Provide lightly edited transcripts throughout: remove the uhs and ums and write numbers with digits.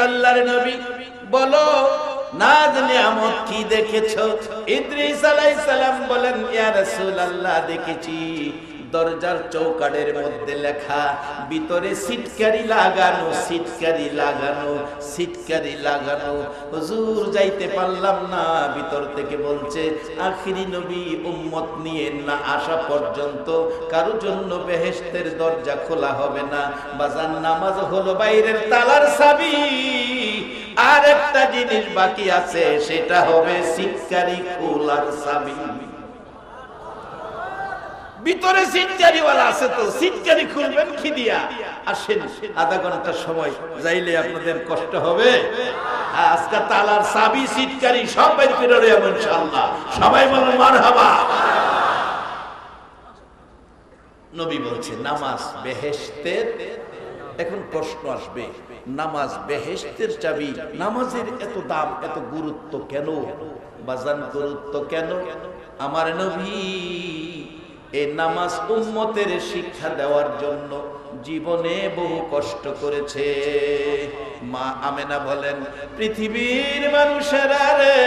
আল্লাহর নবী বলো নাজ নিয়ামত কি দেখেছো? ইদ্রিস আলাইহিস সালাম বলেন ইয়া রাসূলুল্লাহ দেখেছি দরজার চৌকাঠের মধ্যে লেখা, ভিতরে সিটকারি লাগানো, সিটকারি লাগানো, সিটকারি লাগানো। হুজুর যাইতে পারলাম না, ভিতর থেকে বলছে আখিরি নবী উম্মত নিয়ে না আসা পর্যন্ত কারো জন্য বেহেশতের দরজা খোলা হবে না। বাজার নামাজ হলো বাইরের তালার চাবি, আর একটা জিনিস বাকি আছে, সেটা হবে সিটকারি খোলার চাবি। ভিতরে সিটকারিওয়ালা আছে, তো সিটকারি খুলবেন কি দিয়া? আসেন আধা ঘন্টা সময় যাইলে আপনাদের কষ্ট হবে। আজকে তালার চাবি সিটকারি সব বের করে রইব ইনশাআল্লাহ। সবাই বলুন মারহাবা। নবী বলছে নামাজ বেহেশতের। এখন প্রশ্ন আসবে, নামাজ বেহেশতের চাবি, নামাজের এত দাম, এত গুরুত্ব কেন? বাজান গুরুত্ব কেন? আমার নবী এই নামাজ উম্মতের শিক্ষা দেওয়ার জন্য জীবনে বহু কষ্ট করেছে। মা আমেনা বলেন পৃথিবীর মানুষেরা রে,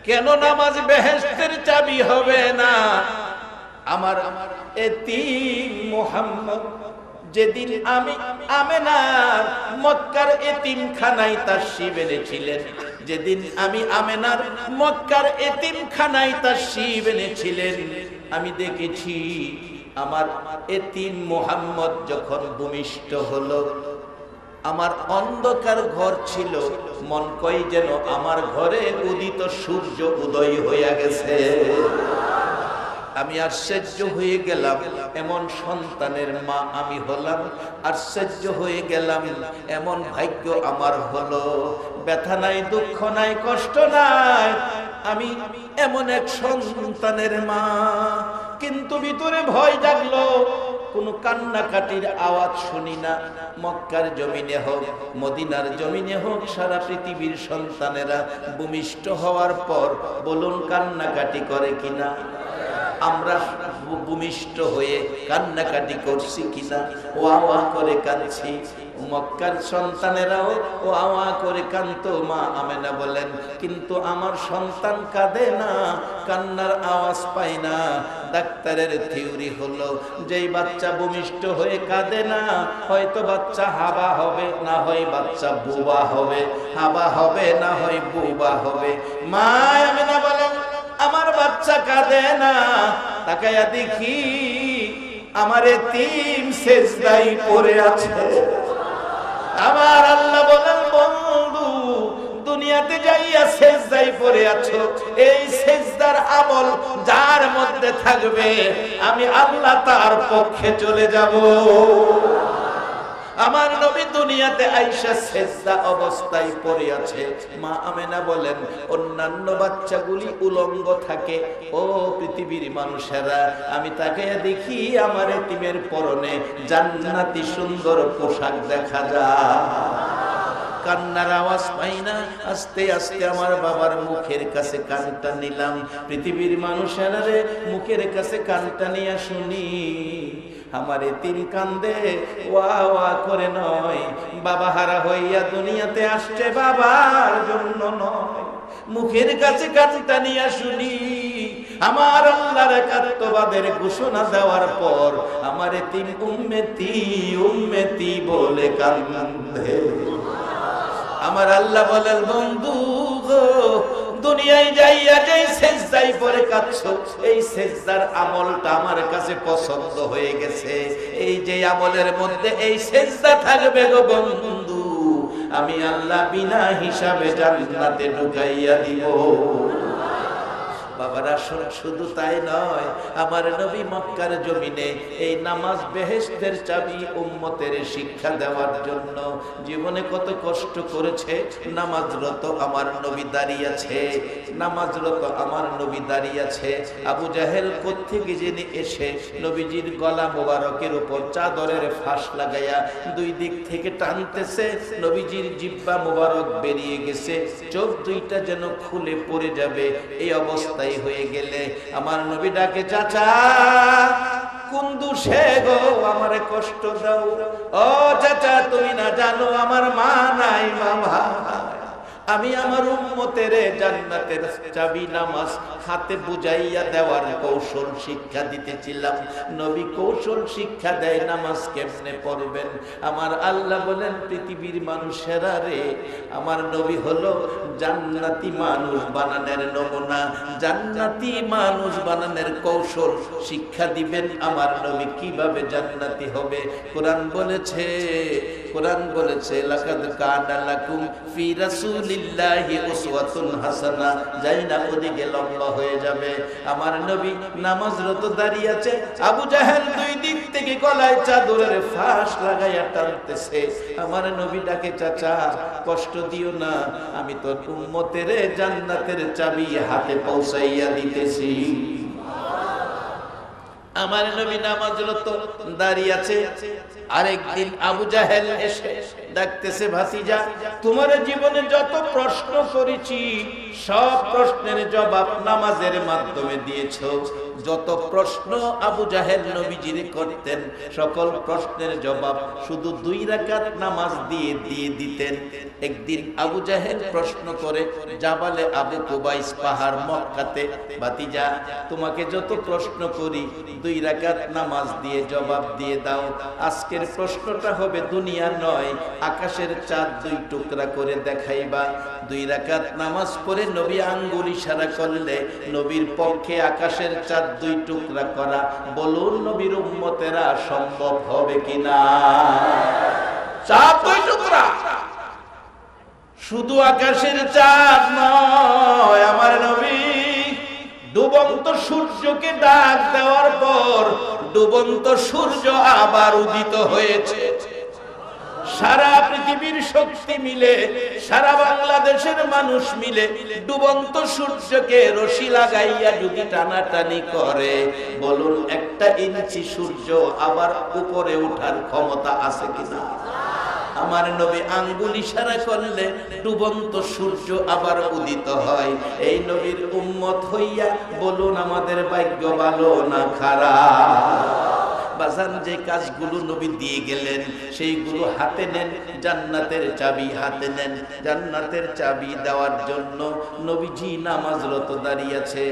কেন নামাজ বেহেশতের চাবি হবে না? আমার এতিম মুহাম্মদ যেদিন আমি আমেনার মক্কার এতিমখানায় তাশরীফ এনেছিলেন, যেদিন আমি আমেনার মক্কার এতিমখানায় তাশরীফ এনেছিলেন, আমি দেখেছি আমার এতিম মুহাম্মদ যখন ভূমিষ্ঠ হলো, আমার অন্ধকার ঘর ছিল, মন কই যেন আমার ঘরে উদিত সূর্য উদয় হইয়া গেছে। আমি আশ্চর্য হয়ে গেলাম, এমন সন্তানের মা আমি হলাম। আশ্চর্য হয়ে গেলাম, এমন ভাগ্য আমার হলো। ব্যথা নাই, দুঃখ নাই, কষ্ট নাই, আমি এমন এক সন্তানের মা। কিন্তু ভিতরে ভয় জাগলো, কোনো কান্নাকাটির আওয়াজ শুনি না। মক্কার জমিনে হোক, মদিনার জমিনে হোক, সারা পৃথিবীর সন্তানেরা ভূমিষ্ঠ হওয়ার পর বলুন কান্নাকাটি করে কিনা? আমরা ভূমিষ্ঠ হয়ে কান্নাকাটি করছি কিনা? ওয়া ওয়া করে কাঁদছি। মক্কার সন্তানেরাও ওয়া ওয়া করে কাঁদতো। মা আমেনা বলেন কিন্তু আমার সন্তান কাঁদে না, কান্নার আওয়াজ পায় না। ডাক্তারের থিওরি হলো যেই বাচ্চা ভূমিষ্ঠ হয়ে কাঁদে না, হয়তো বাচ্চা হাবা হবে, না হয় বাচ্চা বুবা হবে। হাবা হবে, না হয় বুবা হবে। মা আমেনা বলেন আমার বাচ্চা কাঁদে না। তাকায়া দেখি আমার এতিম সেজদায় পড়ে আছে। আমার আল্লাহ বলেন বন্ধু দুনিয়াতে যাইয়া সেজদায় পড়ে আছো, এই সেজদার আমল যার মধ্যে থাকবে আমি আল্লাহ তার পক্ষে চলে যাব। আমার নবী দুনিয়াতে আয়েশা সেজদা অবস্থায় পড়ে আছে। মা আমেনা বলেন অন্যান্য বাচ্চাগুলি উলঙ্গ থাকে। ও পৃথিবীর মানুষেরা, আমি তাকে দেখি আমার এতিমের পরনে জান্নাতি সুন্দর পোশাক দেখা যায়। কান্নার আওয়াজ পাই না। আস্তে আস্তে আমার বাবার মুখের কাছে কানটা নিলাম। পৃথিবীর মানুষেরা রে, মুখের কাছে কানটা নিয়ে শুনি আমার এতিম কান্দে ওয়া ওয়া করে নয়, বাবা হারা হইয়া দুনিয়াতে আসছে বাবার জন্য নয়। মুখের কাছে কানটা নিয়ে শুনি আমার আল্লাহর একাত্মবাদের ঘোষণা দেওয়ার পর আমার এতিম উম্মতি উম্মতি বলে কান্দে। আমার আল্লাহ বলেন বন্ধু গো, দুনিয়ায় যাইয়া যে সেজদায় পড়ে কাঁদছো, এই সেজদার আমলটা আমার কাছে পছন্দ হয়ে গেছে। এই যে আমলের মধ্যে এই সেজদা থাকবে গো বন্ধু, আমি আল্লাহ বিনা হিসাবে জান্নাতে ঢুকাইয়া দিব। বাবারা শুধু তাই নয়, আমার নবী মক্কার জমিনে এই নামাজ বেহেশতের চাবি উম্মতের শিক্ষা দেওয়ার জন্য জীবনে কত কষ্ট করেছে। নামাজরত আমার নবী দাঁড়িয়ে আছে, নামাজরত আমার নবী দাঁড়িয়ে আছে। আবু জাহেল কোত্থেকে জেনে এসে নবীজির গলা মোবারকের উপর চাদরের ফাঁস লাগাইয়া দুই দিক থেকে টানতেছে। নবীজির জিহ্বা মোবারক বেরিয়ে গেছে, চোখ দুইটা যেন খুলে পড়ে যাবে। এই অবস্থা হয়ে গেলে আমার নবী ডাকে চাচা কুন্দুসে গো আমারে কষ্ট দাও। ও চাচা তুমি না জানো আমার মা নাই মামা, আমি আমার উম্মতের জান্নাতের চাবি নামাজ হাতে বুঝাইয়া দেওয়ার কৌশল শিক্ষা দিতেছিলাম। নবী কৌশল শিক্ষা দেয় নামাজ কেমনে পড়বেন। আমার আল্লাহ বলেন পৃথিবীর মানুষেরা রে, আমার নবী হলো জান্নাতি মানুষ বানানোর নমুনা, জান্নাতি মানুষ বানানোর কৌশল শিক্ষা দিবেন আমার নবী কিভাবে জান্নাতি হবে। কোরআন বলেছে লাকাদ কানা লাকুম ফি রাসূলিল্লাহি উসওয়াতুন হাসানা। যাই না ওদিকে লম্বা হয়ে যাবে। আমার নবী নামাজরত দাঁড়িয়ে আছে, আবু জাহেল দুই দিক থেকে গলায় চাদরের ফাঁস লাগাইয়া টানতেছে। আমার নবী ডাকে চাচা কষ্ট দিও না, আমি তো উম্মতের জান্নাতের চাবি হাতে পৌঁছাইয়া দিতেছি। আমার নবী নামাজরত দাঁড়িয়ে আছে। আরেকদিন আবু জাহেল এসে ডাকতেছে, ভাতিজা তোমার জীবনে যত প্রশ্ন করেছি সব প্রশ্নের জবাব নামাজের মাধ্যমে দিয়েছো। যত প্রশ্ন আবু জাহেল নবীজির করতেন সকল প্রশ্নের জবাব শুধু 2 রাকাত নামাজ দিয়ে দিতেন। একদিন আবু জাহেল প্রশ্ন করে জাবালে আবু কুবাইস পাহাড় মক্কাতে, ভাতিজা তোমাকে যত প্রশ্ন করি 2 রাকাত নামাজ দিয়ে জবাব দিয়ে দাও। আজকের প্রশ্নটা হবে দুনিয়া নয়, আকাশের চাঁদ 2 টুকরা করে দেখাইবা। 2 রাকাত নামাজ পড়ে নবী আঙ্গুল ইশারা করলে নবীর পক্ষে আকাশের চাঁদ 2 টুকরা করা, বলুন নবীর উম্মতেরা সম্ভব হবে কিনা? চাঁদ 2 টুকরা, শুধু আকাশের চাঁদ নয়, আমার নবী ডুবন্ত সূর্যকে ডাক দেওয়ার পর ডুবন্ত সূর্য আবার উদিত হয়েছে। সারা পৃথিবীর শক্তি মিলে, সারা বাংলাদেশের মানুষ মিলে ডুবন্ত সূর্যকে রশি লাগাইয়া যদি টানাটানি করে, বলুন 1 ইঞ্চি সূর্য আবার উপরে ওঠার ক্ষমতা আছে কিনা? আমার নবী আঙ্গুল ইশারা করলে ডুবন্ত সূর্য আবার উদিত হয়। এই নবীর উম্মত হইয়া বলুন আমাদের ভাগ্য ভালো না খারাপ? বাজান যে কাজগুলো নবী দিয়ে গেলেন সেইগুলো হাতে নেন, জান্নাতের চাবি হাতে নেন। জান্নাতের চাবি দেওয়ার জন্য নবীজি নামাজরত দাঁড়িয়ে আছে।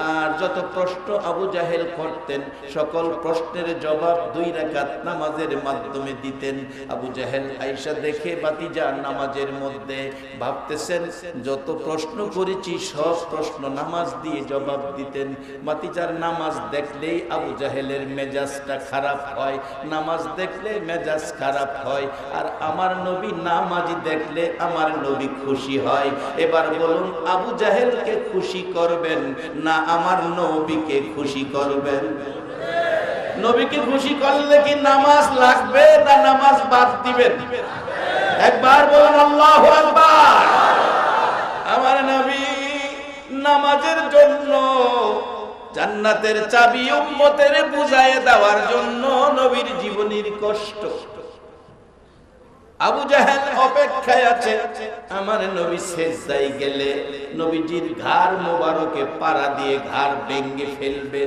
আর যত প্রশ্ন আবু জাহেল করতেন সকল প্রশ্নের জবাব 2 রাকাত নামাজের মাধ্যমে দিতেন। আবু জাহেল আয়েশা দেখে ভাতিজা নামাজের মধ্যে ভাবতেছেন যত প্রশ্ন করেছি সব প্রশ্ন নামাজ দিয়ে জবাব দিতেন। ভাতিজার নামাজ দেখলেই আবু জাহেলের মেজাজটা খারাপ হয়, নামাজ দেখলে মেজাজ খারাপ হয়। আর আমার নবী নামাজি দেখলে আমার নবী খুশি হয়। এবার বলুন আবু জাহেলকে খুশি করবেন না আমার নবীকে খুশি করবেন? নবীকে খুশি করলে কি নামাজ লাগবে না নামাজ বাদ দিবেন? একবার বলুন আল্লাহু আকবার। আমার নবী নামাজের জন্য, জান্নাতের চাবি উম্মতের বুঝায় দেওয়ার জন্য নবীর জীবনের কষ্ট। আবু জাহেল অপেক্ষায় আছে আমার নবী সেজদায় গেলে নবীজির ঘাড় মোবারকে পাড়া দিয়ে ঘাড় ভেঙে ফেলবে।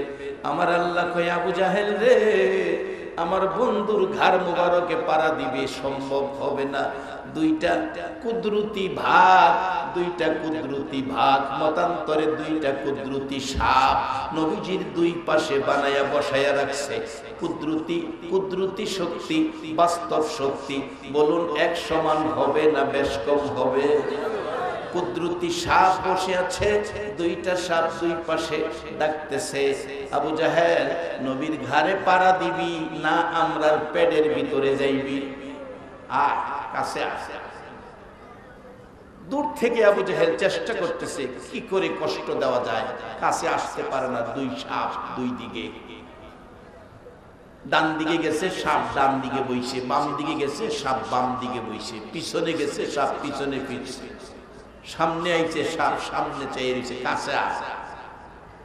আমার আল্লাহ কয় আবু জাহেল রে, আমার বন্ধুর ঘাড় মোবারকে পাড়া দিবে, সম্ভব হবে না। 2টা কুদরতি ভাগ, মতান্তরে 2টা কুদরতি সাপ নবীজির 2 পাশে বানায়া বসায়া রাখছে। কুদরতি শক্তি, বাস্তব শক্তি, বলুন এক সমান হবে না বেশ কম হবে? কুদরতি সাপ বসে আছে, 2টা সাপ 2 পাশে ডাকতেছে, আবু জাহেল নবীর ঘাড়ে পাড়া দিবি না আমরার পেটের ভিতরে যাইবি? কাছে আসে। দূর থেকে আবু জাহেল চেষ্টা করতেছে কি করে কষ্ট দেওয়া যায়, কাছে আসতে পারে না। 2 সাপ 2 দিকে, ডান দিকে গেছে সাপ ডান দিকে বইছে, বাম দিকে গেছে সাপ বাম দিকে বইছে, পিছনে গেছে সাপ পিছনে ফিরছে, সামনে আইছে সাপ সামনে চেয়ে রয়েছে, কাছে আসে।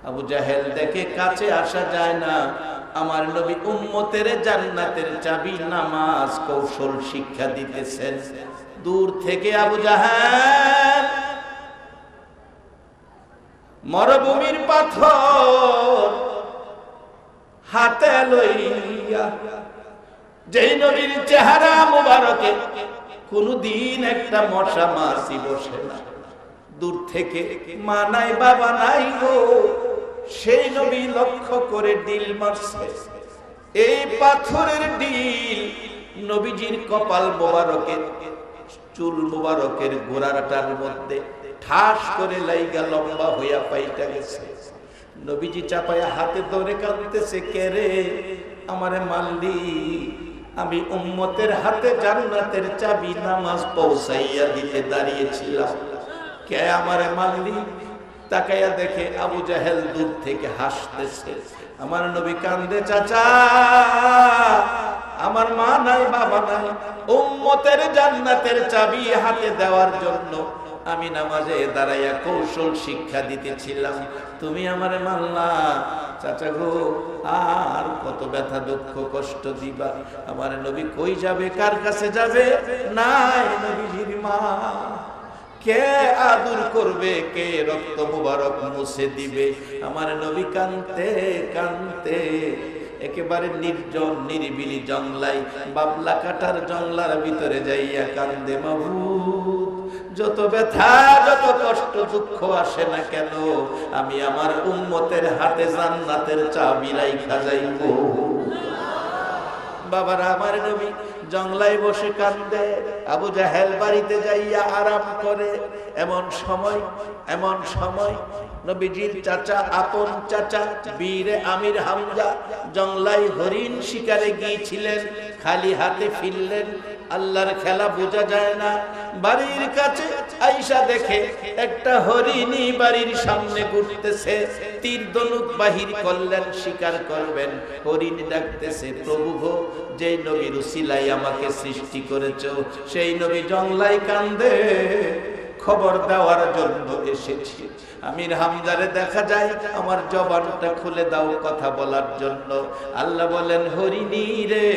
আবু জাহেল দেখে কাছে আসা যায় না। আমার নবী উম্মতের জান্নাতের চাবি নামাজ কৌশল শিক্ষা দিতেছেন। দূর থেকে আবু জাহেল মরুভূমির পাথর হাতে লইয়া, যেই নবীর চেহারা মুবারকে কোনদিন একটা মশা মাছি বসে না, দূর থেকে মা নাই বাবা নাই গো, সেই নবী লক্ষ্য করে ডিল মারছে। এই পাথরের ডিল নবীজির কপাল মোবারকের চুল মোবারকের গোড়াটার মধ্যে ঠাস করে লাইগা লম্বা হইয়া পাইটা গেছে। নবীজি চাপায়া হাতে ধরে কাঁদতেছে, কে রে আমারে মারলি? আমি উম্মতের হাতে জান্নাতের চাবি নামাজ পৌঁছাইয়া দিতে দাঁড়িয়েছিলাম, কে আমারে মারলি? তাকাইয়া দেখে আবু জাহেল দূর থেকে হাসতেছে। আমার নবী কান্দে, চাচা আমার মা নাই বাবা নাই, উম্মতের জান্নাতের চাবি হাতে দেওয়ার জন্য আমি নামাজে দাঁড়াইয়া কৌশল শিক্ষা দিতেছিলাম, তুমি আমারে মারলা। চাচা গো, আর কত ব্যথা দুঃখ কষ্ট দিবা? আমার নবী কই যাবে, কার কাছে যাবে? নাই নবীজির মা, কে আদর করবে, কে রক্ত মুবারক মুছে দিবে? আমার নবী কানতে কানতে একেবারে নির্জন নিরিবিলি জংলাই, বাবলা কাটার জংলার ভিতরে যাইয়া কান্দে, মাবুদ যত ব্যথা যত কষ্ট দুঃখ আসে না কেন, আমি আমার উম্মতের হাতে জান্নাতের চাবি রাইখা যাইব। বাবারা, আমার নবী জংলাই বসে কান্দে, আবু জাহেল বাড়িতে যাইয়া আরাম করে। এমন সময় নবীজির চাচা, আপন চাচা বীরে আমির হামজা জংলাই হরিণ শিকারে গিয়েছিলেন, খালি হাতে ফিরলেন। আল্লাহর খেলা বোঝা যায় না। বাড়ির কাছে আইসা দেখে একটা হরিণী বাড়ির সামনে ঘুরতেছে, তীর ধনুক বাহির করলেন, শিকার করবেন। হরিণ ডাকতেছে, প্রভু গো, যেই নবীর উসিলাই আমাকে সৃষ্টি করেছো, সেই নবী জংলাই কান্দে, খবর দেওয়ার জন্য এসেছি। আমির হামজারে দেখা যায় আমার জবানটা খুলে দাও কথা বলার জন্য। আল্লাহ বলেন, হরিণী রে,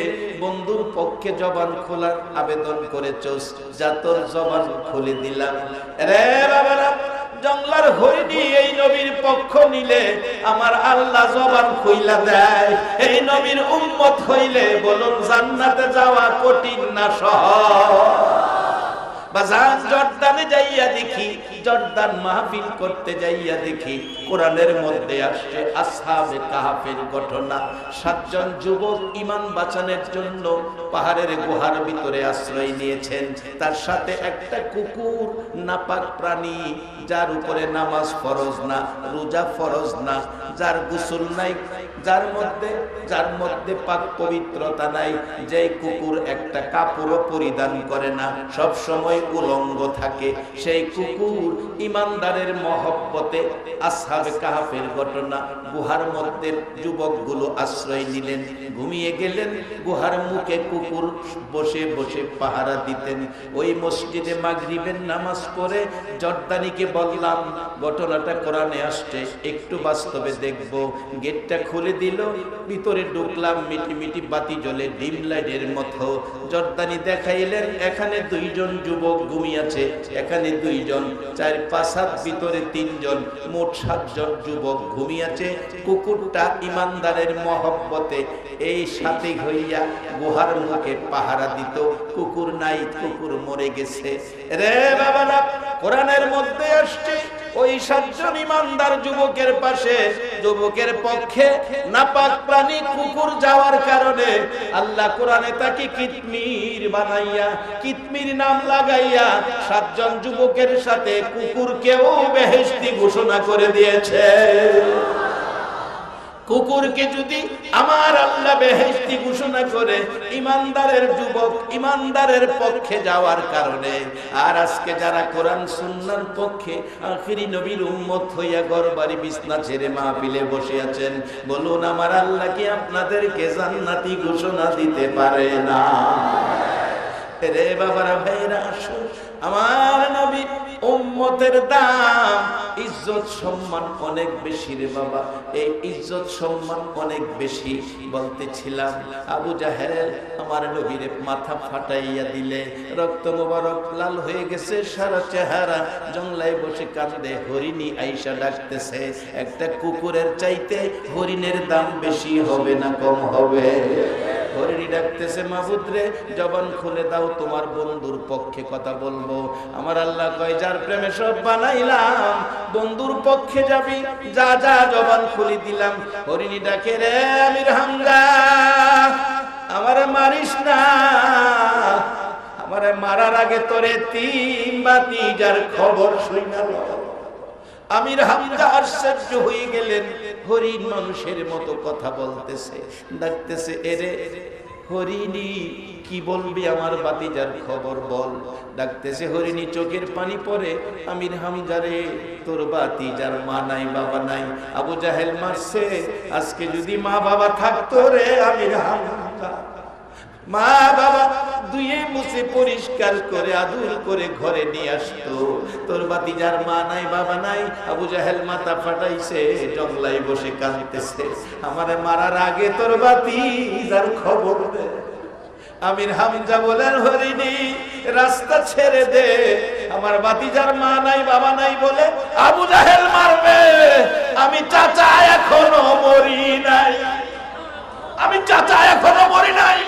বন্ধুর পক্ষে জবান খোলার আবেদন করেছস, যা তোর জবান খুলে দিলাম। রে বাবারা, জংলার হরিণী এই নবীর পক্ষ নিলে আমার আল্লাহ জবান খুইলা দেয়। এই নবীর উম্মত হইলে বলুন জান্নাতে যাওয়া কঠিন না সহজ? বাজার জর্দানে যাইয়া দেখি, জর্দান মাহফিল করতে যাইয়া দেখি, কোরআনের মধ্যে আসছে আসহাবে কাহাফের ঘটনা। 7 জন যুবক ঈমান বাঁচানোর জন্য পাহাড়ের গুহার ভিতরে আশ্রয় নিয়েছেন। তার সাথে একটা কুকুর, নাপাক প্রাণী, যার উপরে নামাজ ফরজ না, রোজা ফরজ না, যার গোসল নাই, যার মধ্যে পাক পবিত্রতা নাই, যেই কুকুর একটা কাপড়ও পরিধান করে না, সব সময় উলঙ্গ থাকে, সেই কুকুর ইমানদারের মহব্বতে আসহাবে কাহাফের ঘটনা। গুহার মধ্যে যুবকগুলো আশ্রয় নিলেন, ঘুমিয়ে গেলেন। গুহার মুখে কুকুর বসে বসে পাহারা দিতেন। ওই মসজিদে মাগরিবের নামাজ পড়ে জর্দানিকে বললাম, ঘটনাটা কোরআনে আসছে, একটু বাস্তবে দেখব। গেটটা খুলে দিল, ভিতরে ঢুকলাম, মিটি মিটি বাতি জ্বলে ডিম লাইটের মতো। জর্দানি দেখাইলেন, এখানে 2 জন যুবক ঘুমিয়েছে, এখানে 2 জন, 4-5 হাত ভিতরে 3 জন, মোট 7 জন যুবক ঘুমিয়েছে। কুকুরটা ইমানদারের মহব্বতে এই সাথে হইয়া গুহার মুখে পাহারা দিত। কুকুর নাই, কুকুর মরে গেছে। রে বাবারা, কোরআনের মধ্যে আসছে ওই 7 জন ইমানদার যুবকের পাশে, যুবকের পক্ষে নাপাক প্রাণী কুকুর যাওয়ার কারণে আল্লাহ কোরআনে তাকে কিতমির বানাইয়া, কিতমির নাম লাগাইয়া 7 জন যুবকের সাথে কুকুরকেও বেহেশতি ঘোষণা করে দিয়েছে। কুকুরকে যদি আমার আল্লাহ বেহেশতি ঘোষণা করে ইমানদারের যুবক ইমানদারের পক্ষে যাওয়ার কারণে, আর আজকে যারা কোরআন সুন্নাহর পক্ষে আখিরি নবীর উম্মত হইয়া ঘরবাড়ি বিছনা ছেড়ে মাহফিলে বসে আছেন, বলুন আমার আল্লাহ কি আপনাদেরকে জান্নাতি ঘোষণা দিতে পারে না? রে বাবারা, ভাইরা, আসুন, আমার নবী উম্মতের দাম ইজ্জত সম্মান অনেক বেশি রে বাবা, এই ইজ্জত সম্মান অনেক বেশি। বলতেছিলাম আবু জাহেল আমার নবীর মাথা ফাটাইয়া দিলে, রক্ত মোবারক লাল হয়ে গেছে সারা চেহারা, জংলায় বসে কান্দে। হরিণী আইসা ডাকতেছে, একটা কুকুরের চাইতে হরিণের দাম বেশি হবে না কম হবে? হরিণী ডাকতেছে, মাবুদ রে জবান খুলে দাও, তোমার বন্ধুর পক্ষে কথা বলবো। আমার আল্লাহ কয়, যার প্রেমে সব বানাইলাম বন্ধুর পক্ষে যাবি, যা যা জবান খুলি দিলাম। হরিণী ডাকে, রে আমির হামজা আমারে মারিস না, আমারে মারার আগে তোরে তিন ভাতিজার খবর শুনাল। আমির হামজা আশ্চর্য হয়ে গেলেন, হরিণ মানুষের মতো কথা বলতেছে, ডাকতেছে, এরে হরিণী কি বলবি, আমার ভাতিজার খবর বল। ডাকতেছে হরিণী, চোখের পানি পড়ে, আমির হামজারে তোর ভাতিজার মা নাই বাবা নাই, আবু জাহেল মারছে। আজকে যদি মা বাবা থাকতো রে আমির হামজা, মা বাবা দুয়ে মুছে পরিষ্কার করে আদর করে ঘরে নিয়ে আসতো। তোর ভাতিজার মা নাই বাবা নাই, আবু জাহেল মাথা ফাটাইছে, জংলায় বসে কাঁদতেছে, আমারে মারার আগে তোর ভাতিজার খবর দে। আমির হামজা বলেন, হরিণী রাস্তা ছেড়ে দে, আমার ভাতিজার মা নাই বাবা নাই বলে আবু জাহেল মারবে? আমি চাচা এখনো মরি নাই, আমি চাচা এখনো মরি নাই।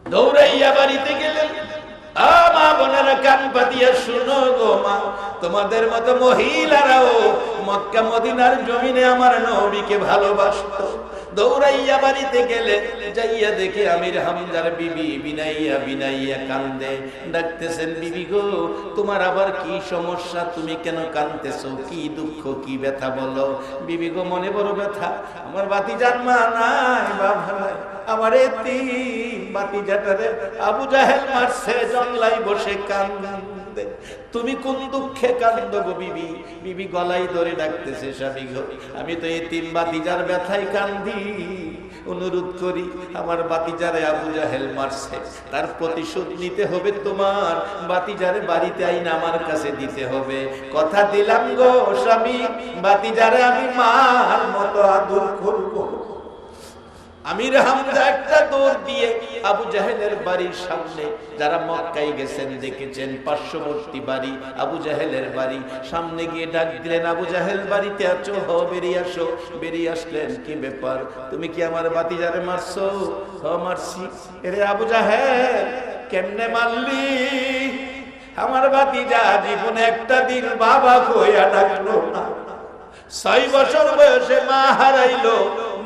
দৌড়াইয়া বাড়িতে গেলেন। মা বোনেরা কান পাতিয়া শুনো গো মা, তোমাদের মতো মহিলারাও মক্কা মদিনার জমিনে আমার নবীকে ভালোবাসতো। দৌড়াইয়া বাড়িতে গেলে, যাইয়া দেখে আমির হামজার বিবি বিনাইয়া বিনাইয়া কান্দে। ডাকতেছেন, বিবি গো তোমার আবার কি সমস্যা, তুমি কেন কান্দতেছো, কি দুঃখ কি ব্যথা বলো? বিবি গো মনে বড় ব্যথা, আমার ভাতিজার মা নাই বাবা নাই, আমার এতিম ভাতিজাটারে আবু জাহেল মারছে, জংলায় বসে কান্দে। তুমি কোন দুঃখে কান্দো গো বিবি? বিবি গলায় ধরে ডাকতেছে, স্বামী গো আমি তো এতিম ভাতিজার ব্যথায় কান্দি, অনুরোধ করি আমার ভাতিজারে আবু জাহেল মারছে, তার প্রতিশোধ নিতে হবে, তোমার ভাতিজারে বাড়িতে আইনা আমার কাছে দিতে হবে। কথা দিলাম গো স্বামী, ভাতিজারে আমি মার মতো আদর করবো। আমির হামজা একটা দৌড় দিয়ে আবু জাহেলের বাড়ির সামনে, যারা মক্কায় গেছেন দেখেছেন পার্শ্ববর্তী বাড়ি আবু জাহেলের বাড়ি, সামনে গিয়ে ডাক দিলেন, আবু জাহেল বাড়িতে আছো? হ বেরিয়ে আসো। বেরিয়ে আসলেন, কি ব্যাপার, তুমি কি আমার ভাতিজারে মারছো? হ মারছি। এরে আবু জাহেল কেমনে মারলি? আমার ভাতিজা জীবনে একটা দিন বাবা কইয়া ডাকলো না, 6 বছর বয়সে মা হারাইলো,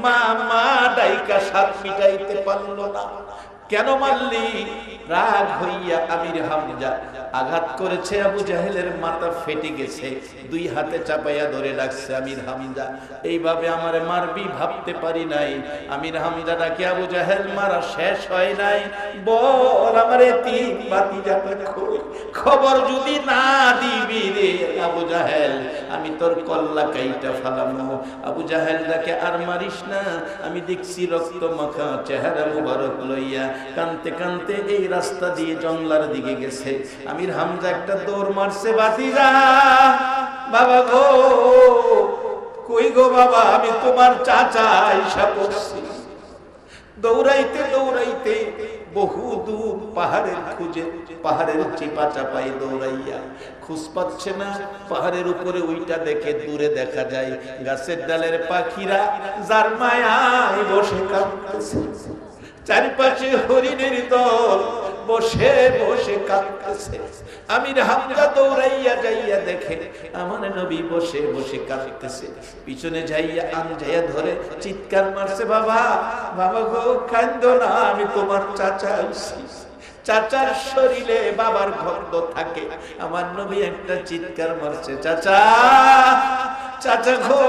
মা মা ডাইকা সাত মিটাইতে পারলো না। কেন মারলি? রাগ হইয়া আমির হামজা আঘাত করেছে, আবু জাহেলের মাথা ফেটে গেছে, 2 হাতে চাপাইয়া ধরে রাখছে। আমির হামজা এইভাবে আমারে মারবি ভাবতে পারি নাই। আমির হামজা ডাকে, আবু জাহেল মারা শেষ হয় নাই, বল আমার এতিম ভাতিজাটা কই? খবর যদি না দিবি রে আবু জাহেল, আমি তোর কল্লা কাইটা ফালামু। আবু জাহেল ডাকে, আর মারিস না, আমি দেখছি রক্ত মাখা চেহারা মুবারক লইয়া কানতে কানতে এই রাস্তা দিয়ে জংলার দিকে গেছে। আমির হামজা একটা দৌড় মারছে, ভাতিজা বাবা গো, কই গো বাবা, আমি তোমার চাচা আইসা পড়ছি। দৌড়াইতে দৌড়াইতে বহু দূর পাহাড়ের খুঁজে, পাহাড়ের চিপা চাপাই দৌড়াইয়া, খুঁজ পাচ্ছে না। পাহাড়ের উপরে ওইটা দেখে, দূরে দেখা যায় গাছের ডালের পাখিরা যার মায়ায় বসে কাঁদতেছে, চারিপাশে হরিণের দল বসে বসে কাঁদতেছে। আমির হামজা দৌড়াইয়া যাইয়া দেখে আমার নবী বসে বসে কাঁদতেছে, পিছনে যাইয়া আনজাইয়া ধরে চিৎকার মারছে, বাবা বাবা গো কাঁদো না, আমি তোমার চাচা আইছি। চাচার শরীরে বাবার গন্ধ থাকে। আমার নবী একটা চিৎকার মারছে, চাচা চাচা গো,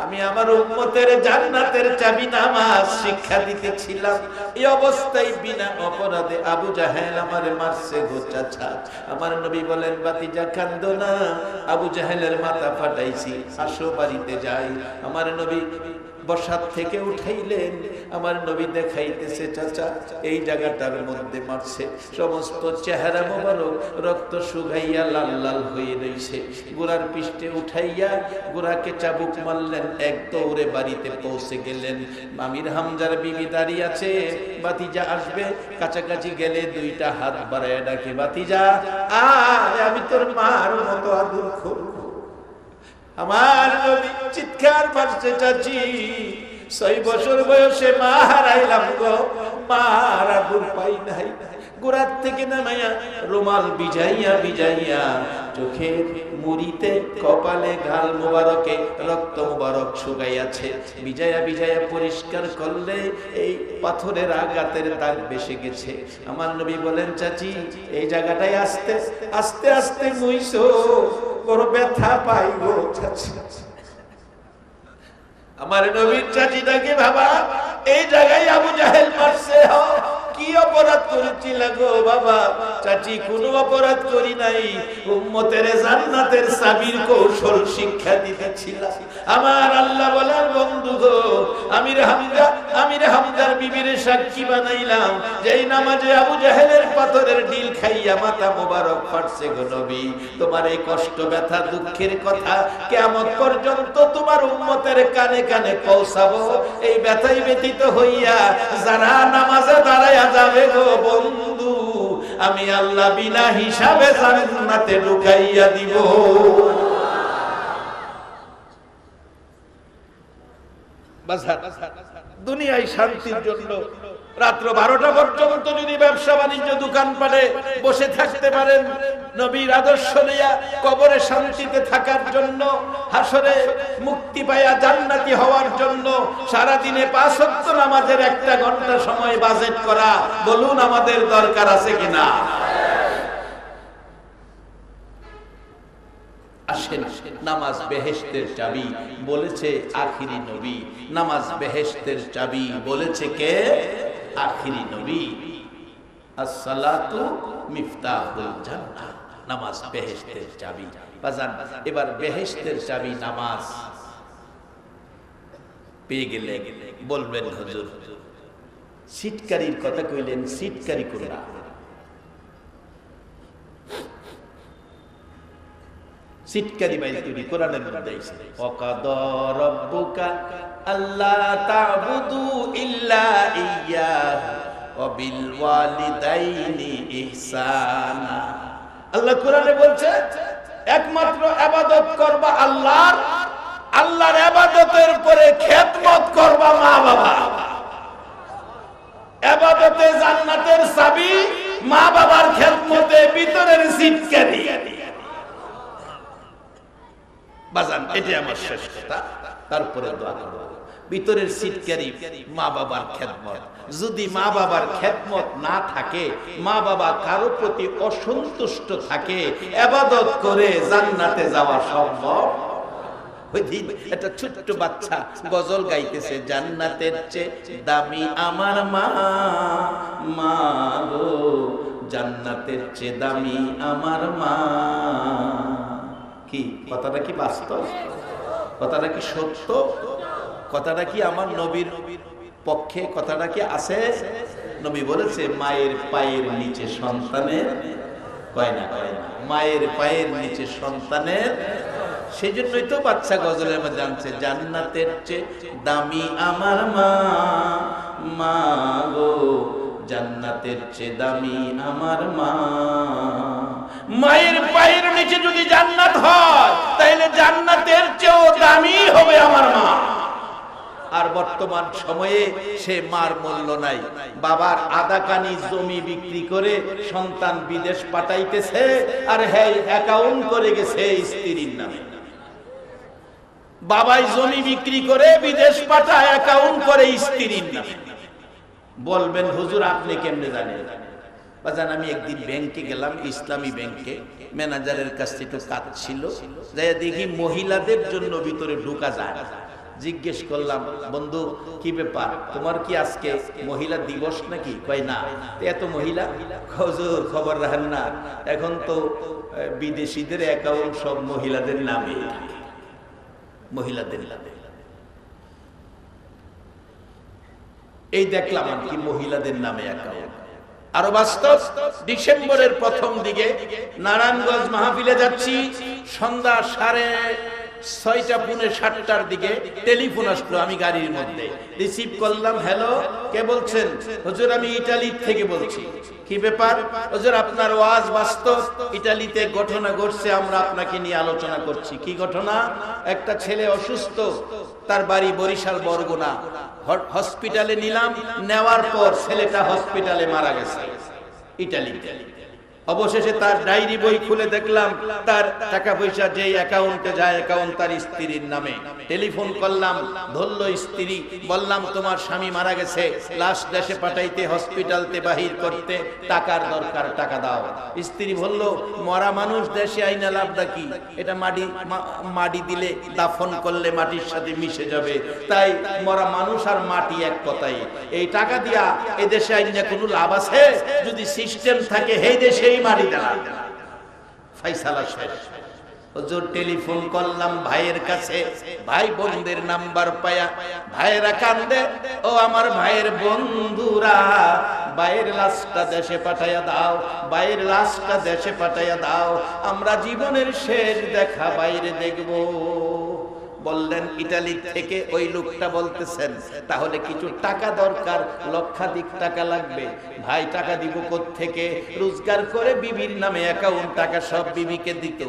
আমি আমার উম্মতের জান্নাতের চাবি নামাজ শিক্ষা দিতেছিলাম, এই অবস্থায় বিনা অপরাধে আবু জাহেল আমারে মারছে গো চাচা। আমার নবী বলেন, ভাতিজা কান্দো না, আবু জাহেলের মাথা ফাটাইছি, আসো বাড়িতে যাই। আমার নবী বসার থেকে উঠাইলেন। আমার নবী দেখাইতেছে, চাচা এই জায়গাটার মধ্যে মারছে, সমস্ত চেহারা মোবারক রক্ত শুকাইয়া লাল লাল হয়ে রয়েছে। গোড়ার পৃষ্ঠে উঠাইয়া গোড়াকে চাবুক মারলেন, এক দৌড়ে বাড়িতে পৌঁছে গেলেন। আমির হামজার বিবি দাঁড়িয়ে আছে, বাতিজা আসবে, কাছাকাছি গেলে দুইটা হাত বাড়ায় ডাকে, বাতিজা আয়, আমি তোর মার মতো আদর করব। আমার নবী চিৎকার মারছে, চাচি 6 বছর বয়সে মা হারাইলাম গো, মার আদর পাই নাই। গোড়ার থেকে নামাইয়া রুমাল ভিজাইয়া ভিজাইয়া চোখের মুড়িতে কপালে গাল মোবারকে রক্ত মোবারক শুকাইয়াছে, ভিজাইয়া ভিজাইয়া পরিষ্কার করলে এই পাথরের আঘাতের দাগ বেশি গেছে। আমার নবী বলেন, চাচি এই জায়গাটায় আস্তে আস্তে আস্তে মুইছো, বড় ব্যথা পাই গো চাচি। আমার নবীর চাচিটাকে বাবা এই জায়গায় আবু জাহেল মারছে, কি অপরাধ করেছিল গো বাবা? চাচি কোনো অপরাধ করি নাই, উম্মতের জান্নাতের চাবির কৌশল শিক্ষা দিতেছিলাম। আমার আল্লাহ বলার বন্ধু গো, আমির হামজার বিবির সাক্ষী বানাইলাম, যেই নামাজে আবু জাহেলের পাথরের ডিল খাইয়া মাথা মোবারক ফাটছে গো নবী। তোমার এই কষ্ট ব্যথা দুঃখের কথা কিয়ামত পর্যন্ত তোমার উম্মতের কানে কানে পৌঁছাবো। এই ব্যথাই ব্যতীত হইয়া যারা নামাজে দাঁড়ায় যাবে গো বন্ধু, আমি আল্লাহ বিনা হিসাবে জান্নাতে ঢুকাইয়া দিব। দুনিয়ায় শান্তির জন্য রাত্র 12টা পর্যন্ত যদি ব্যবসা বাণিজ্য দোকানপাটে বসে থাকতে পারেন, নবীর আদর্শ নিয়া কবরে শান্তিতে থাকার জন্য, হাসরে মুক্তি পায়া জান্নাতি হওয়ার জন্য সারা দিনে 5 ওয়াক্ত নামাজের 1 ঘন্টা সময় বাজেট করা, বলুন আমাদের দরকার আছে কিনা? আসেন, নামাজ বেহেশতের চাবি বলেছে আখিরি নবী। নামাজ বেহেশতের চাবি বলেছে কে? আখিরি নবী। আসসালাতু মিফতাহুল জান্নাহ, নামাজ বেহেশতের চাবি। বাজান, এবার বেহেশতের চাবি নামাজ পেয়ে গেলে বলবেন, হুজুর সিটকারির কথা কইলেন, সিটকারি কোনটা? সিটকারি বাইরে তৈরি কোরআনের মধ্যে আছে, ওয়াকাদা রাব্বুকা আল্লা তা'বুদু ইল্লা ইয়্যাহু ওয়া বিল ওয়ালিদাইনি ইহসানা। আল্লাহ কোরআনে বলছে একমাত্র ইবাদত করবা আল্লাহর, আল্লাহর ইবাদতের পরে খেদমত করবা মা বাবা। ইবাদতে জান্নাতের চাবি, মা বাবার খেদমতে ভিতরের সিটকারি। বাজান, এটা আমার শেষ কথা, তারপরে দোয়া করব। ভিতরের সিটকারি মা বাবার খেদমত। যদি মা বাবার খেদমত না থাকে, মা বাবা কারো প্রতি অসন্তুষ্ট থাকে, ইবাদত করে জান্নাতে যাওয়া সম্ভব? ওই দিন একটা ছোট্ট বাচ্চা গজল গাইতেছে, জান্নাতের চেয়ে দামি আমার মা, মা গো জান্নাতের চেয়ে দামি আমার মা। কি কথাটা কি বাস্তব? কথাটা কি সত্য? কথাটা কি আমার নবীর পক্ষে? কথাটা কি আছে? নবী বলেছে মায়ের পায়ের নিচে সন্তানের, কয় না মায়ের পায়ের নিচে সন্তানের। সেই জন্যই তো বাচ্চা গজলের মধ্যে জানছে, জান্নাতের চেয়ে দামি আমার মা, মা গো জান্নাতের চেয়ে দামি আমার মা। মায়ের পায়ের নিচে যদি জান্নাত হয়, তাহলে জান্নাতের চেয়েও দামি হবে আমার মা। আর বর্তমান সময়ে সে মার মূল্য নাই। বাবার আধাকানি জমি বিক্রি করে সন্তান বিদেশ পাঠাইতেছে, আর হ্যাঁ অ্যাকাউন্ট করে গেছে স্ত্রীর নামে। বাবাই জমি বিক্রি করে বিদেশ পাঠায়, অ্যাকাউন্ট করে স্ত্রীর নামে। বলবেন হুজুর আপনি কেমনে জানেন? বাজান, আমি একদিন ব্যাংকে গেলাম, ইসলামী ব্যাংকে, ম্যানেজারের কাছ থেকে একটু কাজ ছিল, যাই দেখি মহিলাদের জন্য ভিতরে ঢোকা যায়। জিজ্ঞেস করলাম, বন্ধু কি ব্যাপার, তোমার কি আজকে মহিলা দিবস নাকি? কয় না। এত মহিলা? হুজুর খবর রাখেন না, এখন তো বিদেশিদের অ্যাকাউন্ট সব মহিলাদের নামে, মহিলাদের নামে। এই দেখলাম আর কি মহিলাদের নামে অ্যাকাউন্ট। আরো বাস্তব, ডিসেম্বরের প্রথম দিকে নারায়ণগঞ্জ মাহফিলে যাচ্ছি, সন্ধ্যা 6:30-7:45 দিকে টেলিফোন আসলো, আমি গাড়ির মধ্যে রিসিভ করলাম। হ্যালো, কে বলছেন? হুজুর আমি ইতালি থেকে বলছি। কি ব্যাপার? হুজুর আপনার ওয়াজ বাস্তব, ইতালিতে ঘটনা ঘটছে, আমরা আপনাকে নিয়ে আলোচনা করছি। কি ঘটনা? একটা ছেলে অসুস্থ, তার বাড়ি বরিশাল বরগুনা, হসপিটালে নিলাম, নেওয়ার পর ছেলেটা হসপিটালে মারা গেছে ইতালিতে। অবশেষে তার ডায়েরি বই খুলে দেখলাম তার টাকা পয়সা যেই অ্যাকাউন্টে যায়, অ্যাকাউন্ট তার স্ত্রীর নামে। টেলিফোন করলাম, ধরলো স্ত্রী, বললাম তোমার স্বামী মারা গেছে, লাশ দেশে পাঠাইতে, হসপিটালতে বাহির করতে টাকার দরকার, টাকা দাও। স্ত্রী বলল মরা মানুষ দেশে আইনা লাভটা কি, এটা মাটি দিলে দাফন করলে মাটির সাথে মিশে যাবে, তাই মরা মানুষ আর মাটি এক কথাই, এই টাকা দিয়া এই দেশে আইনা কোনো লাভ আছে? যদি সিস্টেম থাকে এই দেশে মারি দেওয়া, ফাইসালা শেষ। হুজুর টেলিফোন করলাম ভাইয়ের কাছে, ভাই বোনদের নাম্বার পায়া ভাইয়েরা কান্দে, ও আমার ভাইয়ের বন্ধুরা, ভাইয়ের লাশটা দেশে পাঠাইয়া দাও, ভাইয়ের লাশটা দেশে পাঠাইয়া দাও, আমরা জীবনের শেষ দেখা বাইরে দেখব। বললেন ইতালি থেকে ওই লোকটা বলতেছেন তাহলে কিছু টাকা দরকার, লক্ষাধিক টাকা লাগবে। ভাই টাকা দিব কোত্থেকে? রোজগার করে বিবির নামে অ্যাকাউন্ট, টাকা সব বিবিকে দিত,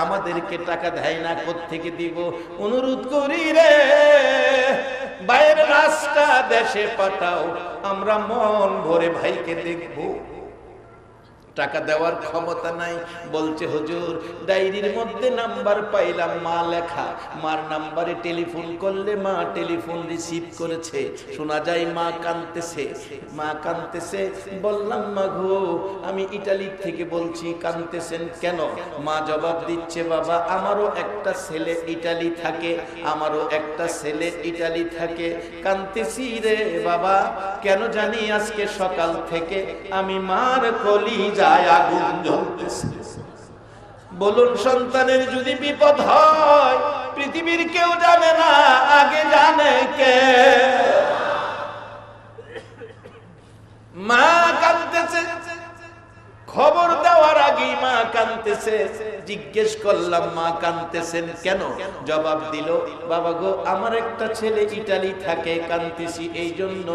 আমাদেরকে টাকা দেয় না, কোত্থেকে দিব? অনুরোধ করি রে, ভাইয়ের রাস্তা দেশে পাঠাও, আমরা মন ভরে ভাইকে দেখবো। টাকা দেওয়ার ক্ষমতা নাই। বলছে হুজুর ডায়েরির মধ্যে নাম্বার পাইলাম, মা লেখা, মার নাম্বারে টেলিফোন করলে মা টেলিফোন রিসিভ করেছে, শোনা যায় মা কাঁদতেছে, মা কাঁদতেছে। বললাম মা গো আমি ইতালি থেকে বলছি, কাঁদতেছেন কেন? মা জবাব দিচ্ছে বাবা আমারও একটা ছেলে ইতালি থাকে, আমারও একটা ছেলে ইতালি থাকে, কাঁদতেছি রে বাবা, কেন জানি আজকে সকাল থেকে আমি মার কলিজা আগুন জ্বলতেছে। বলুন সন্তানের যদি বিপদ হয় পৃথিবীর কেউ জানে না, আগে জানে কে? মা কাঁদতেছে, খবর দেওয়ার আগেই মা কাঁদতেছে। জিজ্ঞেস করলাম মা কাঁদতেছেন কেন? জবাব দিল বাবা গো আমার একটা ছেলে ইতালি থাকে, কাঁদতেছি এই জন্য,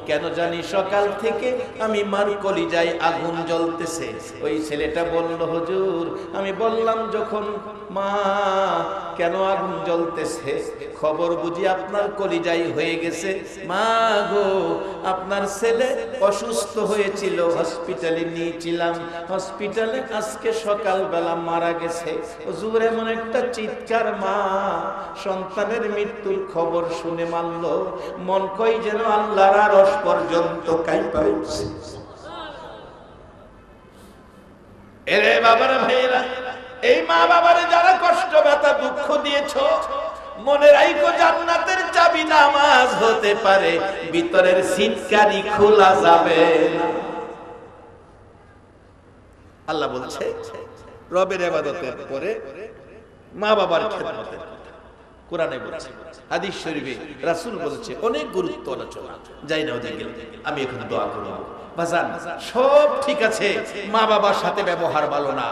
কেন জানি সকাল থেকে আমি মার কলিজায় আগুন জ্বলতেছে। ওই ছেলেটা বলল হুজুর, আমি বললাম যখন মা কেন আগুন জ্বলতেছে, খবর বুঝি আপনার কলিজায় হয়ে গেছে। মা গো আপনার ছেলে অসুস্থ হয়েছিল, হসপিটালে নিয়েছিলাম, হসপিটালে আজকে সকালবেলা মারা গেছে। হুজুর এমন একটা চিৎকার, মা সন্তানের মৃত্যুর খবর শুনে মানল, মন কই যেন আল্লাহর আরশ পর্যন্ত কাঁইপা উঠছে। এরে বাবারা ভাইরা, এই মা বাবারে যারা কষ্ট ব্যথা দুঃখ দিয়েছো, মনে রাখো জান্নাতের চাবি নামাজ হতে পারে, ভিতরের সিটকারি খোলা যাবে না। আল্লাহ বলছে রবের ইবাদতের পরে মা বাবার খেদমতের কথা কোরআনে বলছে, হাদিস শরীফে রাসূল বলেছে, অনেক গুরুত্ব আলোচনা। যাই না ওদিকে গেলে আমি এখন দোয়া করব। বাজান সব ঠিক আছে, মা বাবার সাথে ব্যবহার ভালো না,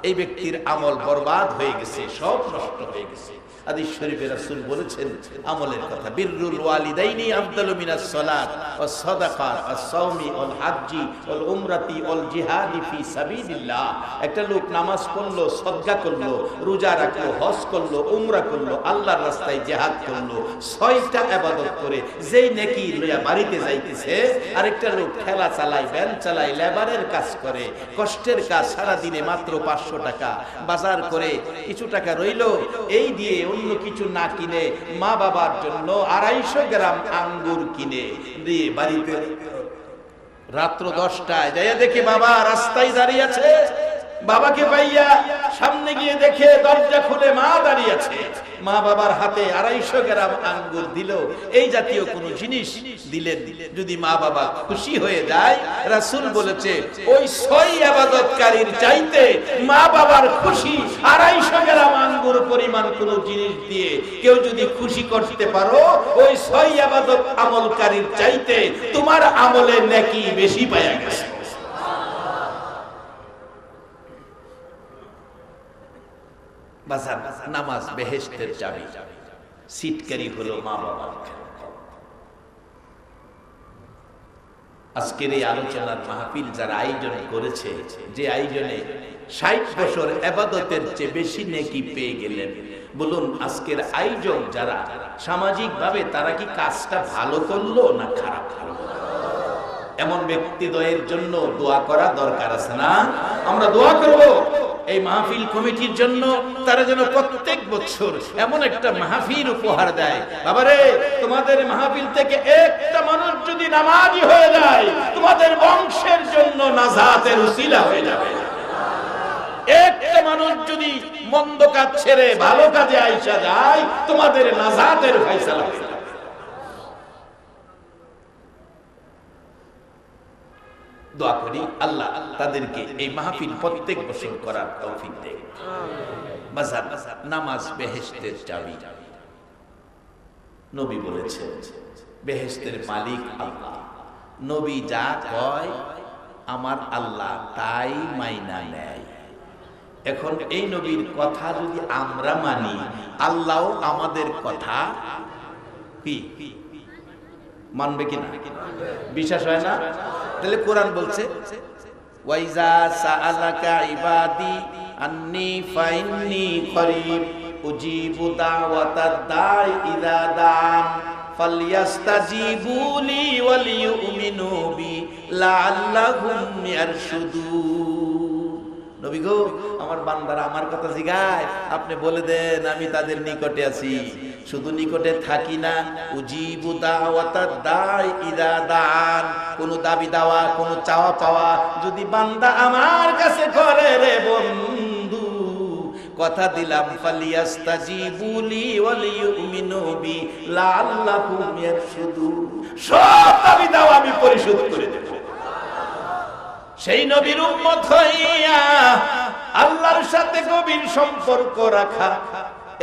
এই ব্যক্তির আমল বরবাদ হয়ে গেছে, সব নষ্ট হয়ে গেছে। হাদিস শরীফে রাসূল বলেছেন আমলের কথা, বিররুল ওয়ালিদাইনি আফদালু মিনাস সালাত ওয়াস সাদাকা ওয়াস সাওমি ওয়াল হাজ্জি ওয়াল উমরাতি ওয়াল জিহাদি ফি সাবিলিল্লাহ। একটা লোক নামাজ পড়লো, সদকা করলো, রোজা রাখলো, হজ করলো, উমরা করলো, আল্লাহর রাস্তায় জিহাদ করলো, 6টা ইবাদত করে যেই নেকি লইয়া বাড়িতে যাইতেছে, আরেকটা লোক ঠেলা চালায়, ভ্যান চালায়, লেবারের কাজ করে, কষ্টের কাজ, সারা দিনে মাত্র 500 টাকা বাজার করে কিছু টাকা রইলো, এই দিয়ে অন্য কিছু না কিনে মা বাবার জন্য 250 গ্রাম আঙ্গুর কিনে দিয়ে বাড়িতে রাত্র 10টায় যাইয়া দেখে বাবা রাস্তায় দাঁড়িয়ে আছে, বাবাকে পাইয়া সামনে গিয়ে দেখে দরজা খুলে মা দাঁড়িয়ে আছে। মা বাবার হাতে 250 গ্রাম আঙ্গুর দিল, এই জাতীয় কোন জিনিস দিলেন, যদি মা বাবা খুশি হয়ে যায়, রাসূল বলেছে ওই 6 ইবাদতকারীর চাইতে মা বাবার খুশি 250 গ্রাম আঙ্গুর পরিমাণ কোন জিনিস দিয়ে কেউ যদি খুশি করতে পারো, ওই 6 ইবাদত আমলকারীর চাইতে তোমার আমলে নেকি বেশি পাওয়া গেছে। বাজার নামাজ বেহেশতের চাবি, সিটকারি হলো মা বাবা। আজকের এই আলোচনার মাহফিল যারা আয়োজন করেছে, যে আয়োজনে 60 বছর ইবাদতের চেয়ে বেশি নেকি পেয়ে গেলেন, বলুন আজকের আয়োজক যারা সামাজিক ভাবে তারা কি কাজটা ভালো করলো না খারাপ করলো? এমন ব্যক্তিদ্বয়ের জন্য দোয়া করা দরকার আছে না? আমরা দোয়া করব এই মাহফিল কমিটির জন্য, তারা যেন প্রত্যেক বছর এমন একটা মাহফিল উপহার দেয়। বাবারে, তোমাদের মাহফিল থেকে একটা মানুষ যদি নামাজি হয়ে যায়, তোমাদের বংশের জন্য নাজাতের উসিলা হয়ে যাবে। একটা মানুষ যদি মন্দ কাজ ছেড়ে ভালো কাজে আইসা যায়, তোমাদের নাজাতের ফয়সালা হয়ে যাবে। দোয়া করি আল্লাহ তাদেরকে এই মাহফিল প্রত্যেক বছর করার তৌফিক দেন। বাজার নামাজ বেহেশতের চাবি। নবী বলেছেন বেহেশতের মালিক আল্লাহ। নবী যা কয় আমার আল্লাহ তাই মাইনা নেয়। এখন এই নবীর কথা যদি আমরা মানি, আল্লাহও আমাদের কথা কি মানবে কিনা? বিশ্বাস হয় না? তাহলে কোরআন বলছে ওয়াইজা সাআলাকা ইবাদি আন্নী ফাইন্নী করিব উজিবু দাওয়াতাদ দাই ইযা দান ফালইস্তাজিবু লি ওয়ালিয়ুমিনু বি লাআল্লাহুম ইয়ারশুদুন। নবী গো, আমার বান্দারা আমার কথা জিগায়, আপনি বলে দেন আমি তাদের নিকটে আছি। শুধু নিকটে থাকি না, উজিবু দাওয়াতাদ দাই ইযা দান, কোন দাবি দাওয়া, কোন চাওয়া পাওয়া যদি বান্দা আমার কাছে করে, রে বন্ধু কথা দিলাম, ফালিয়াস্তাজিবু লি ওয়ালিয়ুমিনু বি লাআল্লাহুম ইয়ারশুদুন, সব দাবি দাওয়া আমি পরিশোধ করে দেব। সেই নবীর উম্মত হইয়া আল্লাহর সাথে গভীর সম্পর্ক রাখা,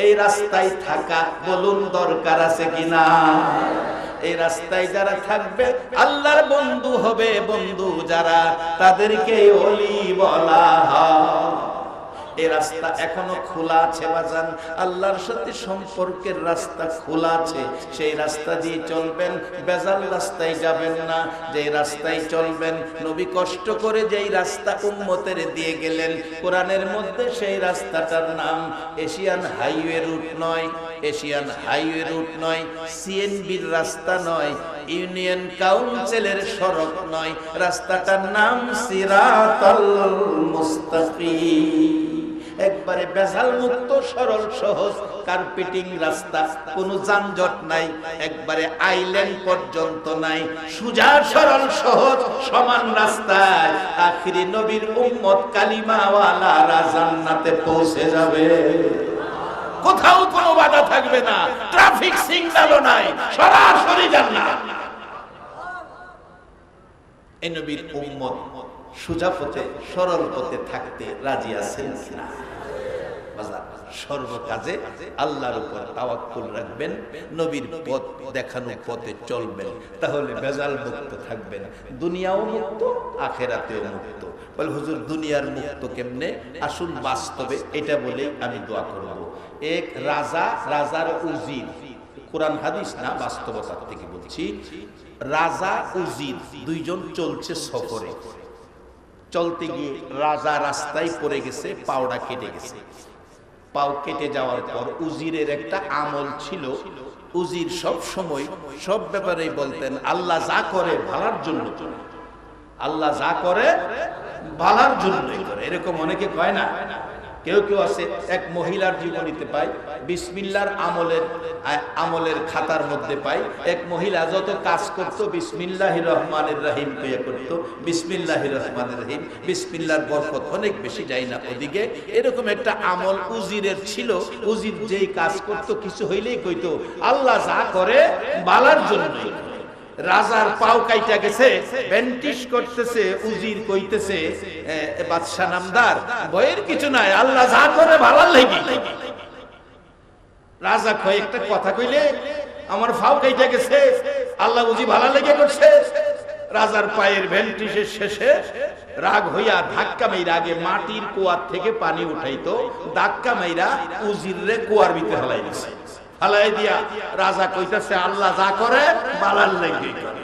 এই রাস্তায় থাকা, বলুন দরকার আছে কিনা? এই রাস্তায় যারা থাকবে আল্লাহর বন্ধু হবে। বন্ধু যারা, তাদেরকে ওলি বলা হয়। এই রাস্তা এখনো খোলা আছে বাজান, আল্লাহর সাথে সম্পর্কের রাস্তা খোলা আছে। সেই রাস্তা দিয়ে চলবেন, বেজাল রাস্তায় যাবেন না। যে রাস্তায় চলবেন, নবী কষ্ট করে যেই রাস্তা উম্মতের দিয়ে গেলেন কোরআনের মধ্যে, সেই রাস্তাটার নাম এশিয়ান হাইওয়ে রুট নয়, এশিয়ান হাইওয়ে রুট নয়, সিএনবির রাস্তা নয়, ইউনিয়ন কাউন্সিলের সড়ক নয়, রাস্তাটার নাম সিরাতাল মুস্তাকিম। একবারে বেজাল মুক্ত, সরল সহজ কার্পেটিং রাস্তা, কোনো যানজট নাই, একবারে আইল্যান্ড পর্যন্ত নাই, সুজা সরল সহজ সমান রাস্তায় আখিরি নবীর উম্মত কালিমাওয়ালারা জান্নাতে পৌঁছে যাবে। কোথাও কোনো বাধা থাকবে না, ট্রাফিক সিগন্যালও নাই, সরাসরি জান্নাত। এই নবীর উম্মত সোজা পথে সরল পথে থাকতে রাজি আছেন কিনা? সর্বকাজে আল্লাহর উপর তাওয়াক্কুল রাখবেন, নবীর পথ দেখানো পথে চলবেন, তাহলে বেজাল মুক্ত থাকবেন, দুনিয়াও মুক্ত আখিরাতেও মুক্ত। বলে হুজুর দুনিয়ার মুক্ত কেমনে? আসুন বাস্তবে এটা বলেই আমি দোয়া করব। এক রাজা, রাজার উজির, কোরআন হাদিস না, বাস্তবতা থেকে বলছি। রাজা উজির দুইজন চলছে সফরে, চলতে গিয়ে রাজা রাস্তায় পড়ে গেছে, পাওটা কেটে গেছে। পাও কেটে যাওয়ার পর উজিরের একটা আমল ছিল, উজির সব সময় সব ব্যাপারে বলতেন আল্লাহ যা করে ভালার জন্য করে, আল্লাহ যা করে ভালার জন্যই করে। এরকম অনেকে কয় না, কেউ কেউ আছে এক মহিলার জীবনীতে পাই, বিসমিল্লাহর আমলের খাতার মধ্যে পাই এক মহিলা যত কাজ করত বিসমিল্লাহির রহমানির রহিম কইয়া করত, বিসমিল্লাহির রহমানির রহিম, বিসমিল্লাহর বরকত অনেক বেশি যায় না ওদিকে। এরকম একটা আমল উজিরের ছিল। উজির যেই কাজ করত কিছু হইলেই কইতো আল্লাহ যা করে বালার জন্য। রাজার পাও কাইটা গেছে, ব্যান্টিশ করতেছে, উজির কইতেছে বাদশা নামদার ভয়ের কিছু নাই, আল্লাহ যা করে ভালো লাগি। রাজা কয়েকটা কথা কইলে আমার পাও কাইটা গেছে, আল্লাহ বুঝি ভালো লেগে করছে। রাজার পায়ের ব্যান্টিশের শেষে রাগ হইয়া ধাক্কা মাইরা, আগে মাটির কুয়ার থেকে পানি উঠাইতো, ধাক্কা মাইরা উজিরে কুয়ার ভিতরে হালাই দিছে। হালাই দিয়া রাজা কইতাছে আল্লাহ যা করে বালার লাগি করে।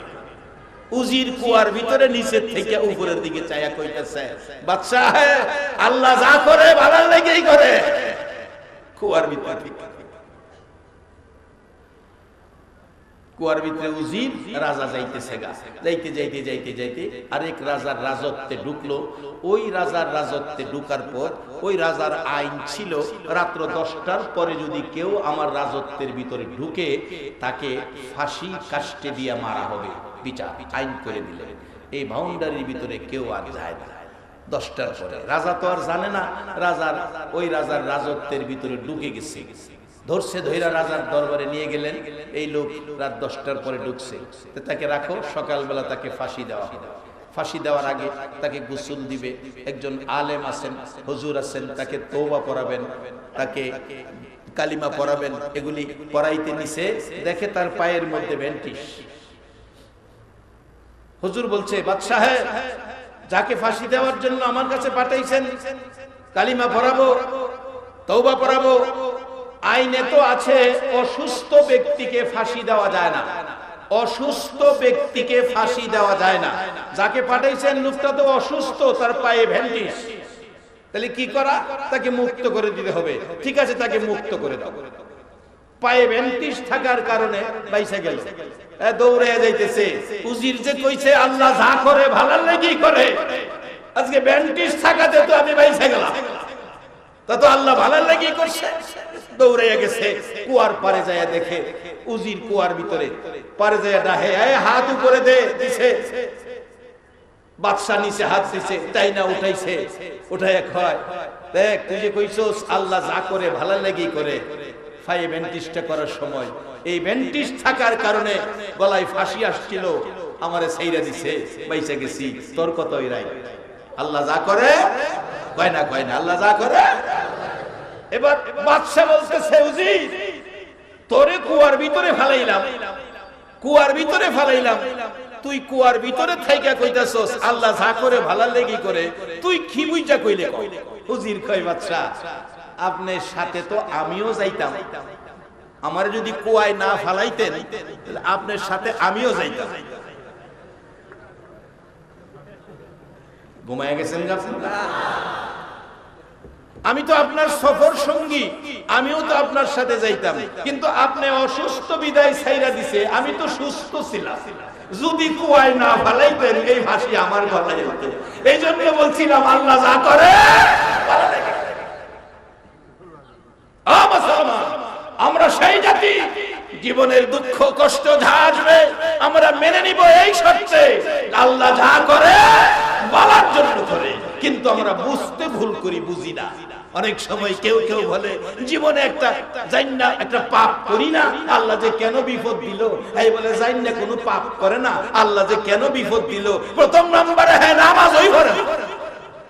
উজির কুয়ার ভিতরে নিচের থেকে উপরের দিকে চাইয়া কইতাছে বাদশা আল্লাহ যা করে বালার লাগি করে। কুয়ার ভিতরে উজির রাজা যাইতেছে গা, যাইতে যাইতে যাইতে যাইতে আরেক রাজার রাজত্বে ঢুকলো। ওই রাজার রাজত্বে ঢুকার পর ওই রাজার আইন ছিল রাত্র 10টার পরে যদি কেউ আমার রাজত্বের ভিতরে ঢুকে তাকে ফাঁসি কাষ্টে দিয়া মারা হবে, বিচার আইন করে দিলেন। এই বাউন্ডারির ভিতরে কেউ আর যায় না 10টার পরে। রাজা তো আর জানে না, ওই রাজার রাজত্বের ভিতরে ঢুকে গেছে। ধরছে, ধৈরা রাজার দরবারে নিয়ে গেলেন। এই লোক রাত 10টার পরে ঢুকছে, তাকে রাখো, সকালবেলা তাকে ফাঁসি দেওয়া হবে। ফাঁসি দেওয়ার আগে তাকে গোসল দিবে, একজন আলেম আছেন, হুজুর আছেন, তাকে তওবা পড়াবেন, তাকে কালিমা পড়াবেন। এগুলি পড়াইতে নিছে, দেখে তার পায়ের মধ্যে ব্যান্টিশ। হুজুর বলছে বাদশাহ যাকে ফাঁসি দেওয়ার জন্য আমার কাছে পাঠাইছেন, কালিমা পড়াবো, তওবা পড়াবো, আইনে তো আছে অসুস্থ ব্যক্তিকে ফাঁসি দেওয়া যায় না, অসুস্থ ব্যক্তিকে ফাঁসি দেওয়া যায় না। যাকে পাঠাইছেন লোকটা তো অসুস্থ, তার পায়ে ব্যান্টিশ, তাহলে কি করা? তাকে মুক্ত করে দিতে হবে। ঠিক আছে, তাকে মুক্ত করে দাও। পায়ে ব্যান্টিশ থাকার কারণে বাইসা গেল, দৌড়ে যাইতেছে। উজির যে কইছে আল্লাহ যা করে ভালোর লাগি করে, আজকে ব্যান্টিশ থাকাতে তো আমি বাইসা গেলাম, তা তো আল্লাহ ভালোর লাগি করছে। দৌড়ে গেছে, কুয়ার পারে যায় দেখে উজির কুয়ার ভিতরে, পারে যায় ডাহে হাত উপরে দিছে। বাদশা নিচে হাত দিছে, তাই না উঠাইছে, উঠাইয়া খায়, দেখ তুই যে কইছস আল্লাহ যা করে ভালোর লাগি করে। ফাই ব্যান্টিশটা করার সময় এই ব্যান্টিশ থাকার কারণে গলায় ফাঁসি আসছিল, আমারে ছাইরা দিছে, বাইসা গেছি। তোর কত রাই? আল্লাহ যা করে কয় না, কয় না, আল্লাহ যা করে। এবার বাদশা বলতেছে উজির তোরে কুয়ার ভিতরে ফালাইলাম, কুয়ার ভিতরে ফালাইলাম, তুই কুয়ার ভিতরে থাইকা কইতাছস আল্লাহ যা করে ভালোর লাগি করে, তুই কি বুইঝা কইলে? উজির কয় বাদশা আপনার সাথে তো আমিও যাইতাম, আমার যদি কুয়ায় না ফালাইতেন তাহলে আপনার সাথে আমিও যাইতাম। ঘুমায় গেছেন না? আমি তো আপনার সফর সঙ্গী, আমিও তো আপনার সাথে যাইতাম, কিন্তু আপনি অসুস্থ বিদায় ছাইরা দিছে, আমি তো সুস্থ ছিলাম। যদি কুয়ায় না ফালাইতেন এই ফাঁসি আমার গলায় হতো। এই জন্য বলছিলাম আল্লাহ যা করে ভালো লাগে। আমরা সেই জাতি, জীবনের দুঃখ কষ্ট যা আসবে আমরা মেনে নিব এই শর্তে আল্লাহ যা করে ভালোর জন্য করে। কিন্তু আমরা বুঝতে ভুল করি, বুঝি না। অনেক সময় কেউ কেউ বলে জীবনে একটা পাপ করি না, আল্লাহ যে কেন বিপদ দিল। এই বলে জাইন না কোনো পাপ করে না, আল্লাহ যে কেন বিপদ দিল। প্রথম নম্বরে